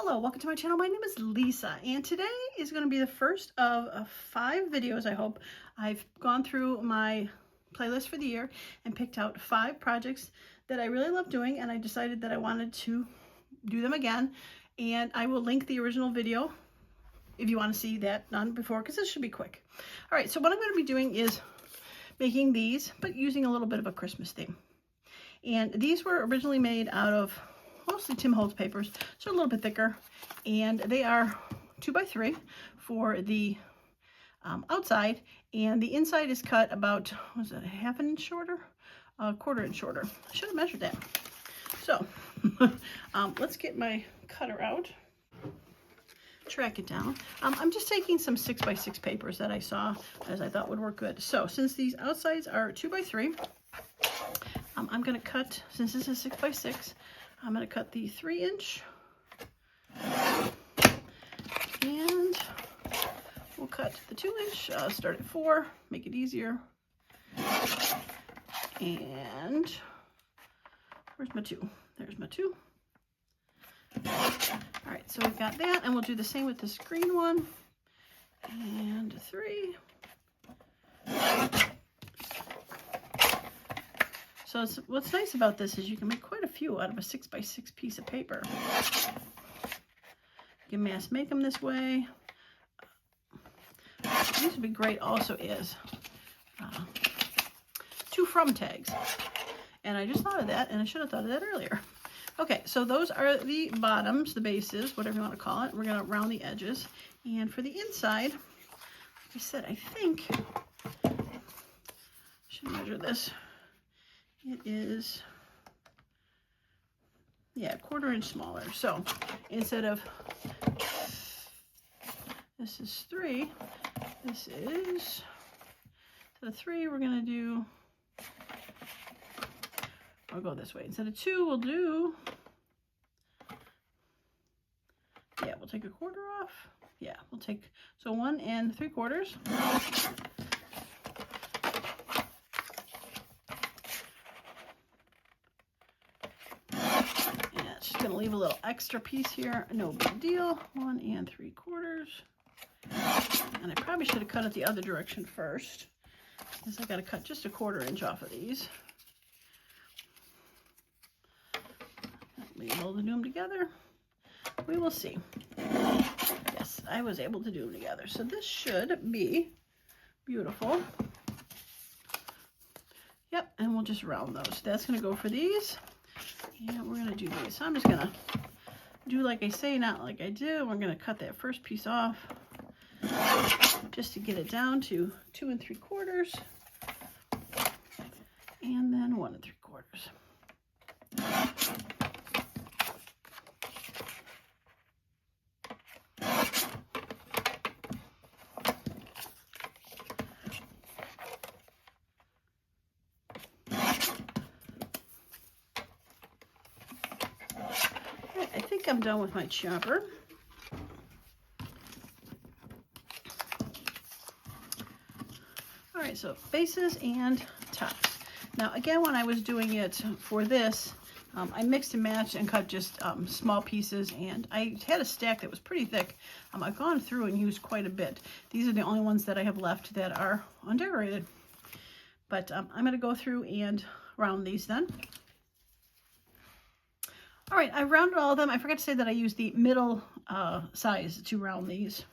Hello, welcome to my channel. My name is Lisa, and today is going to be the first of 5 videos, I hope. I've gone through my playlist for the year and picked out 5 projects that I really love doing, and I decided that I wanted to do them again, and I will link the original video if you want to see that done before, because this should be quick. All right, so what I'm going to be doing is making these, but using a little bit of a Christmas theme. And these were originally made out of mostly Tim Holtz papers, so a little bit thicker, and they are 2x3 for the outside, and the inside is cut about, was it, 1/2 inch shorter? A 1/4 inch shorter. I should have measured that. So let's get my cutter out, track it down. I'm just taking some 6x6 papers that I saw as I thought would work good. So since these outsides are 2x3, I'm going to cut, since this is 6x6, I'm going to cut the 3-inch, and we'll cut the 2-inch, start at 4, make it easier, and where's my 2? There's my 2. All right, so we've got that, and we'll do the same with this green one, and 3. So what's nice about this is you can make quite a few out of a 6x6 piece of paper. You can mass make them this way. These would be great also as 2 from tags. And I just thought of that, and I should have thought of that earlier. Okay, so those are the bottoms, the bases, whatever you want to call it. We're going to round the edges. And for the inside, like I said, I think I should measure this. It is, yeah, 1/4 inch smaller. So instead of, this is 3, this is, instead of 3, we're going to do, I'll go this way. Instead of 2, we'll do, yeah, we'll take 1/4 off. Yeah, we'll take, so 1 3/4. Gonna leave a little extra piece here, no big deal. 1 3/4, and I probably should have cut it the other direction first, because I got to cut just a 1/4 inch off of these. Be able to do them together. We will see. Yes, I was able to do them together, so this should be beautiful. Yep, and we'll just round those. That's gonna go for these. And we're going to do these. So I'm just going to do like I say, not like I do. We're going to cut that first piece off just to get it down to 2 3/4, and then 1 3/4. I'm done with my chopper. All right, so bases and tops. Now again, when I was doing it for this, I mixed and matched and cut just small pieces, and I had a stack that was pretty thick. I've gone through and used quite a bit. These are the only ones that I have left that are undecorated. But I'm going to go through and round these then. All right, I rounded all of them. I forgot to say that I used the middle size to round these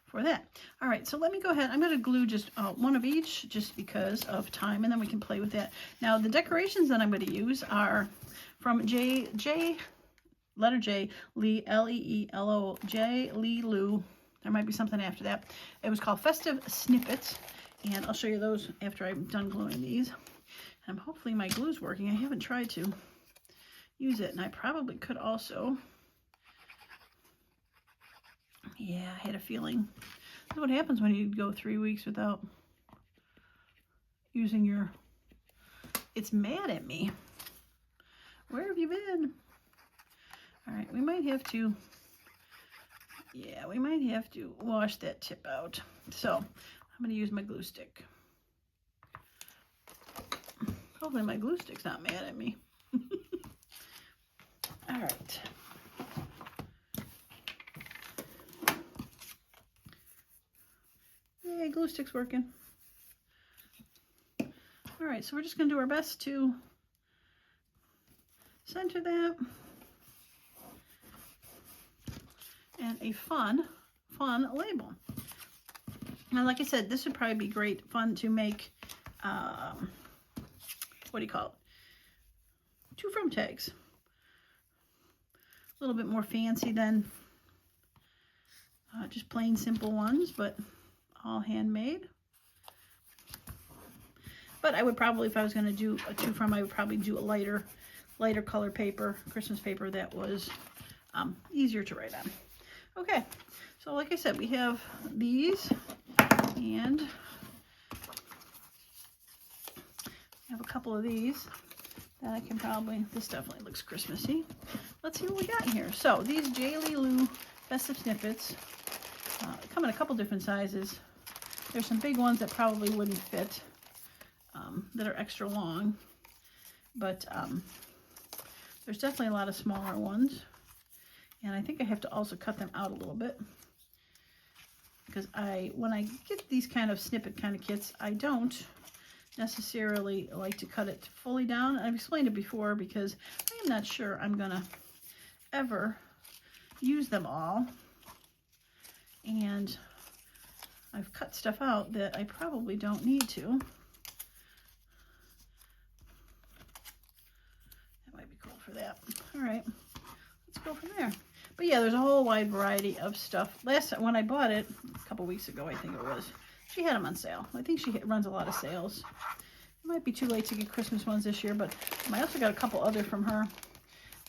for that. All right, so let me go ahead. I'm going to glue just one of each just because of time, and then we can play with that. Now, the decorations that I'm going to use are from letter J, Lee, L-E-E-L-O-J, Lee Lou. There might be something after that. It was called Festive Snippets, and I'll show you those after I'm done gluing these. And hopefully my glue's working. I haven't tried to use it, and I probably could also, yeah, I had a feeling. That's what happens when you go 3 weeks without using your, it's mad at me. Where have you been? All right, we might have to, yeah, we might have to wash that tip out. So I'm going to use my glue stick. Hopefully my glue stick's not mad at me. All right. glue stick's working. All right, so we're just going to do our best to center that. And a fun label. Now, like I said, this would probably be great fun to make, what do you call it? To from tags. A little bit more fancy than just plain simple ones, but all handmade. But I would probably, if I was going to do a to from, I would probably do a lighter color paper, Christmas paper that was easier to write on. Okay, so like I said, we have these, and I have a couple of these that I can probably, this definitely looks Christmassy. Let's see what we got here. So these J. Lou festive snippets come in a couple different sizes. There's some big ones that probably wouldn't fit, that are extra long, but there's definitely a lot of smaller ones. And I think I have to also cut them out a little bit, because when I get these kind of snippet kind of kits, I don't necessarily like to cut it fully down. I've explained it before because I am not sure I'm gonna ever use them all, and I've cut stuff out that I probably don't need to. That might be cool for that. All right, let's go from there. But yeah, there's a whole wide variety of stuff. When I bought it a couple weeks ago, I think it was, she had them on sale. I think she runs a lot of sales. It might be too late to get Christmas ones this year, but I also got a couple other from her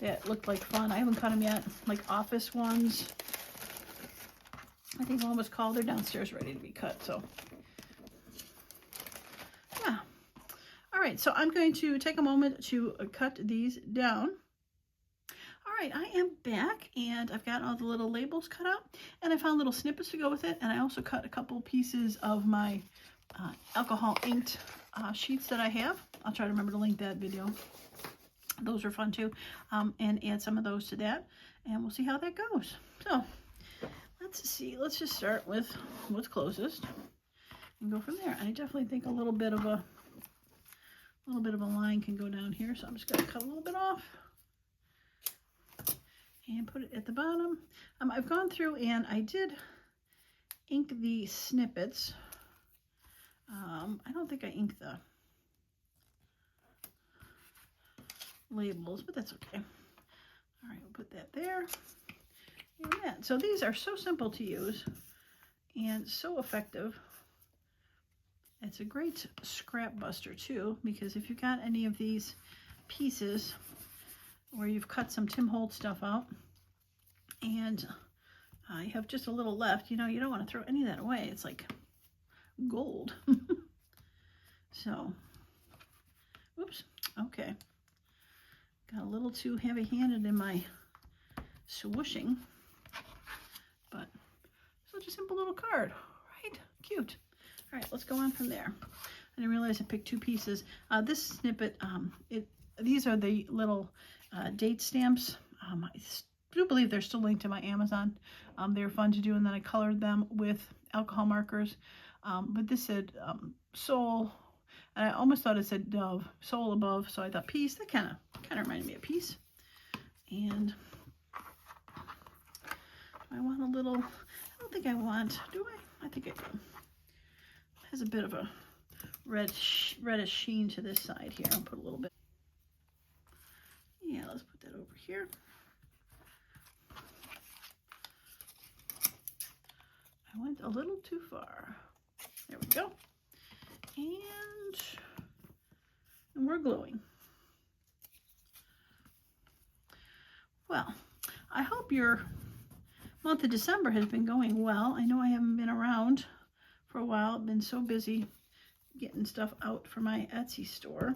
that looked like fun. I haven't cut them yet, like office ones. I think one was called. They're downstairs ready to be cut, so yeah. All right, so I'm going to take a moment to cut these down. All right, I am back, and I've got all the little labels cut out, and I found little snippets to go with it, and I also cut a couple pieces of my alcohol inked sheets that I have. I'll try to remember to link that video. Those are fun too, and add some of those to that, and we'll see how that goes. So let's see. Let's just start with what's closest and go from there. I definitely think a little bit of a line can go down here, so I'm just going to cut a little bit off and put it at the bottom. I've gone through and I did ink the snippets. I don't think I inked the labels, but that's okay. All right, we'll put that there. And that. So these are so simple to use and so effective. It's a great scrap buster too, because if you've got any of these pieces where you've cut some Tim Holtz stuff out and you have just a little left, you know, you don't want to throw any of that away. It's like gold. So, whoops, okay. Got a little too heavy-handed in my swooshing, but such a simple little card, right? Cute. All right, let's go on from there. I didn't realize I picked two pieces. This snippet, these are the little date stamps. I do believe they're still linked to my Amazon. They were fun to do, and then I colored them with alcohol markers. But this said soul, and I almost thought it said dove, soul above, so I thought peace. That kind of reminded me of peace. And I want a little, I don't think I want, do I? I think I do. It has a bit of a reddish sheen to this side here. I'll put a little bit. Yeah, let's put that over here. I went a little too far. There we go. And we're gluing. Well, I hope your month of December has been going well. I know I haven't been around for a while. I've been so busy getting stuff out for my Etsy store,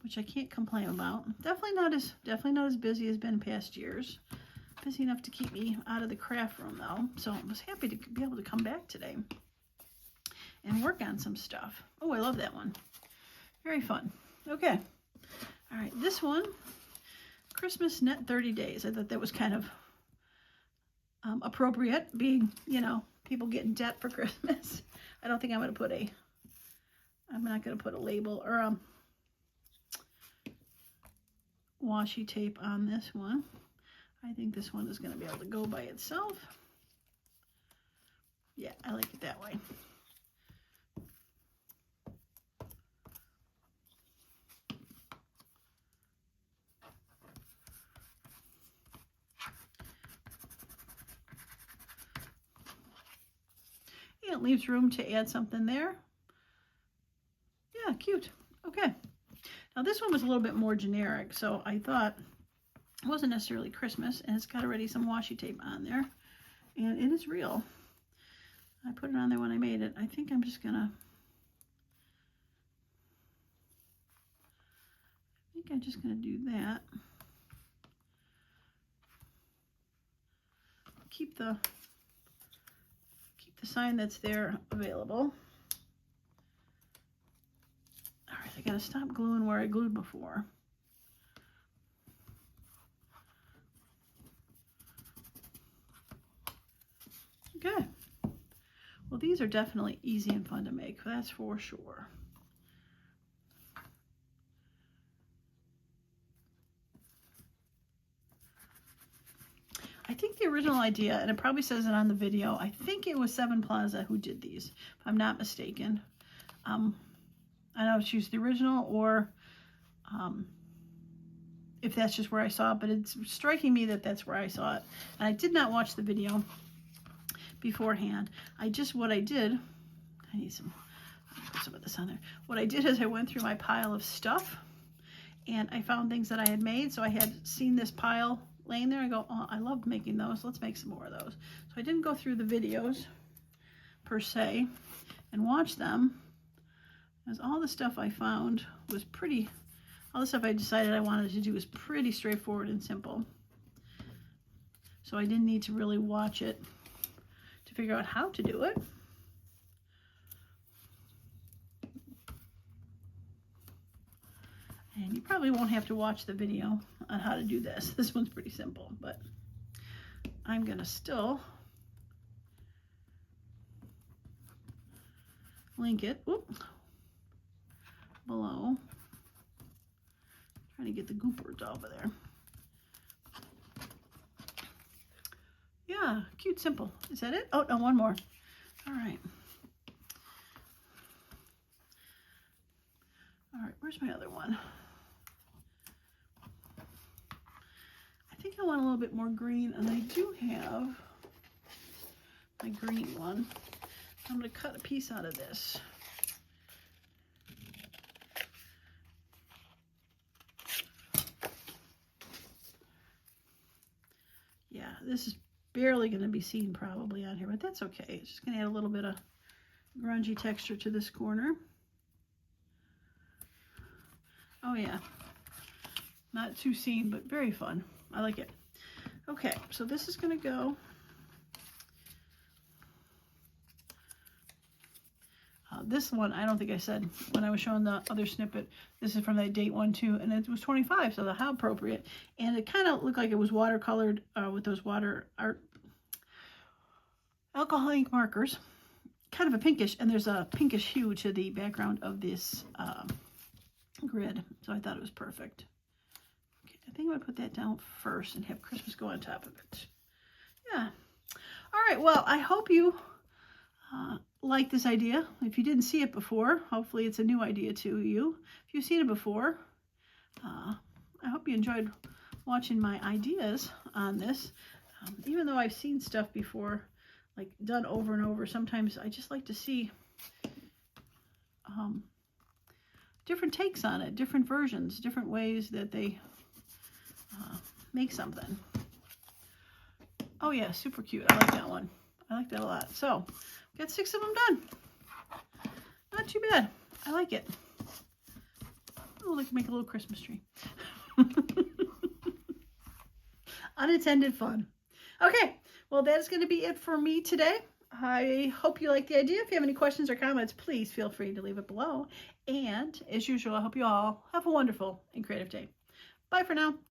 which I can't complain about. Definitely not as busy as been past years. Busy enough to keep me out of the craft room though. So I was happy to be able to come back today and work on some stuff. Oh, I love that one. Very fun. Okay. All right, this one, Christmas Net 30 Days. I thought that was kind of appropriate, being, you know, people get in debt for Christmas. I don't think I'm going to put I'm not going to put a label or washi tape on this one. I think this one is going to be able to go by itself. Yeah, I like it that way. Yeah, it leaves room to add something there. Yeah, cute. Okay. Now this one was a little bit more generic, so I thought it wasn't necessarily Christmas, and it's got already some washi tape on there, and it is real. I put it on there when I made it. I think I'm just gonna, do that. Keep the sign that's there available. All right, I gotta stop gluing where I glued before. Okay. Well, these are definitely easy and fun to make, that's for sure. I think the original idea, and it probably says it on the video, I think it was Seven Plaza who did these, if I'm not mistaken. I don't know if she's the original or if that's just where I saw it, but it's striking me that that's where I saw it. And I did not watch the video beforehand. What I did, I need some, put some of this on there. What I did is I went through my pile of stuff and I found things that I had made. So I had seen this pile laying there. I go, oh, I loved making those. Let's make some more of those. So I didn't go through the videos per se and watch them, because all the stuff I found was pretty, all the stuff I decided I wanted to do was pretty straightforward and simple. So I didn't need to really watch it to figure out how to do it. And you probably won't have to watch the video on how to do this. This one's pretty simple, but I'm gonna still link it below. Trying to get the goopers over there. Yeah, cute, simple. Is that it? Oh, no, one more. All right. All right, where's my other one? I think I want a little bit more green, and I do have my green one. I'm going to cut a piece out of this. Yeah, this is barely going to be seen probably on here, but that's okay. It's just going to add a little bit of grungy texture to this corner. Oh yeah, not too seen, but very fun. I like it. Okay, so this is going to go. This one, I don't think I said when I was showing the other snippet, this is from that date one too, and it was 25, so how appropriate. And it kind of looked like it was watercolored with those alcohol ink markers, kind of a pinkish, and there's a pinkish hue to the background of this grid, so I thought it was perfect. Okay, I think I'm gonna put that down first and have Christmas go on top of it. Yeah. All right, well, I hope you like this idea. If you didn't see it before, hopefully it's a new idea to you. If you've seen it before, I hope you enjoyed watching my ideas on this. Even though I've seen stuff before, like done over and over, sometimes I just like to see different takes on it, different versions, different ways that they make something. Oh yeah, super cute. I like that one. I like that a lot. So, got 6 of them done. Not too bad. I like it. Oh, like make a little Christmas tree. Unattended fun. Okay, well that is going to be it for me today. I hope you like the idea. If you have any questions or comments, please feel free to leave it below. And as usual, I hope you all have a wonderful and creative day. Bye for now.